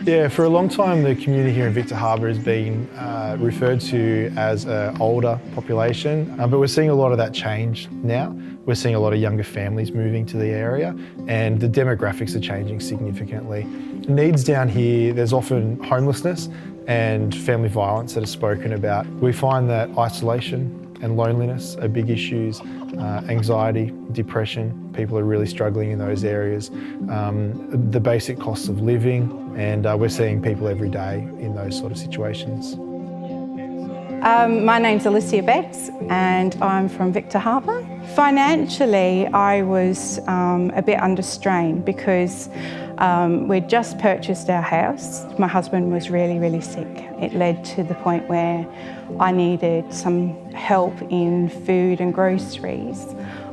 Yeah, for a long time the community here in Victor Harbor has been referred to as an older population, but we're seeing a lot of that change now. We're seeing a lot of younger families moving to the area and the demographics are changing significantly. Needs down here, there's often homelessness and family violence that is spoken about. We find that isolation and loneliness are big issues, anxiety, depression. People are really struggling in those areas. The basic costs of living, and we're seeing people every day in those sort of situations. My name's Alicia Becks and I'm from Victor Harbor. Financially, I was a bit under strain because we'd just purchased our house. My husband was really, really sick. It led to the point where I needed some help in food and groceries,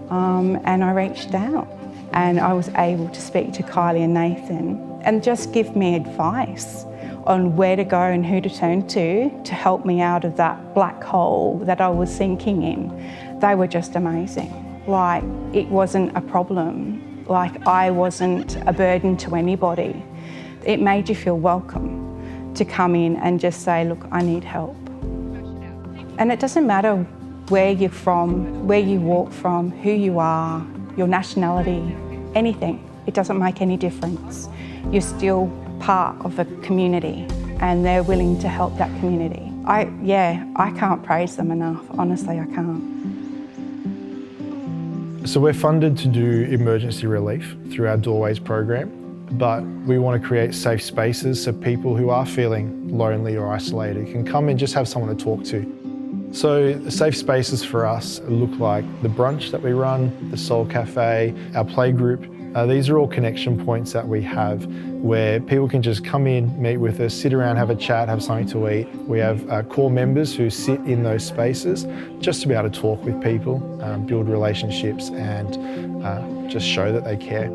and I reached out and I was able to speak to Kylie and Nathan and just give me advice on where to go and who to turn to help me out of that black hole that I was sinking in. They were just amazing. Like, it wasn't a problem. Like, I wasn't a burden to anybody. It made you feel welcome to come in and just say, look, I need help. And it doesn't matter where you're from, where you walk from, who you are, your nationality, anything. It doesn't make any difference. You're still part of a community and they're willing to help that community. I can't praise them enough. Honestly, I can't. So we're funded to do emergency relief through our Doorways program, but we want to create safe spaces so people who are feeling lonely or isolated can come and just have someone to talk to. So the safe spaces for us look like the brunch that we run, the Soul Cafe, our playgroup. These are all connection points that we have where people can just come in, meet with us, sit around, have a chat, have something to eat. We have core members who sit in those spaces just to be able to talk with people, build relationships and just show that they care.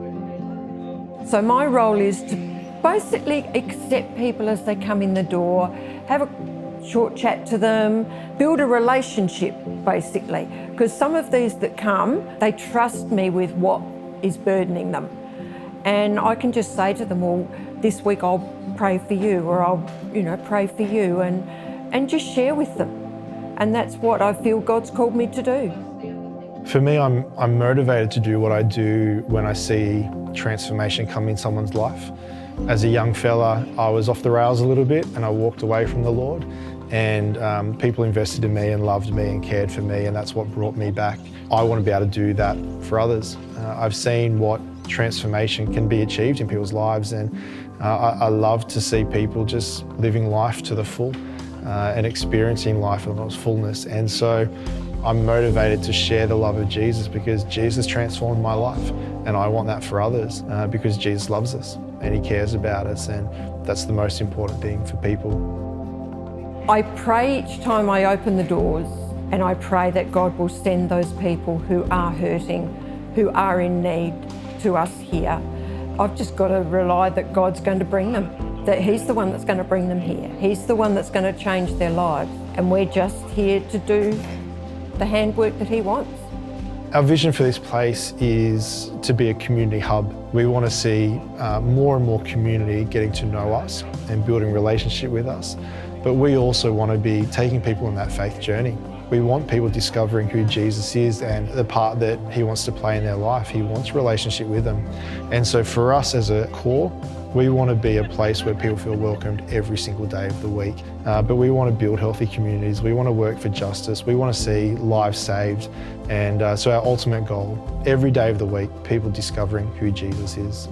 So my role is to basically accept people as they come in the door, have a short chat to them, build a relationship basically. Because some of these that come, they trust me with what is burdening them. And I can just say to them, well, this week I'll pray for you, or I'll, pray for you, and just share with them. And that's what I feel God's called me to do. For me, I'm motivated to do what I do when I see transformation come in someone's life. As a young fella, I was off the rails a little bit and I walked away from the Lord. And people invested in me and loved me and cared for me, and that's what brought me back. I want to be able to do that for others. I've seen what transformation can be achieved in people's lives, and I love to see people just living life to the full and experiencing life in its fullness. And so I'm motivated to share the love of Jesus because Jesus transformed my life, and I want that for others because Jesus loves us and he cares about us, and that's the most important thing for people. I pray each time I open the doors, and I pray that God will send those people who are hurting, who are in need to us here. I've just got to rely that God's going to bring them, that he's the one that's going to bring them here. He's the one that's going to change their lives, and we're just here to do the handwork that he wants. Our vision for this place is to be a community hub. We want to see more and more community getting to know us and building relationship with us. But we also want to be taking people on that faith journey. We want people discovering who Jesus is and the part that he wants to play in their life. He wants a relationship with them. And so for us as a core, we want to be a place where people feel welcomed every single day of the week. But we want to build healthy communities. We want to work for justice. We want to see lives saved. And so our ultimate goal, every day of the week, people discovering who Jesus is.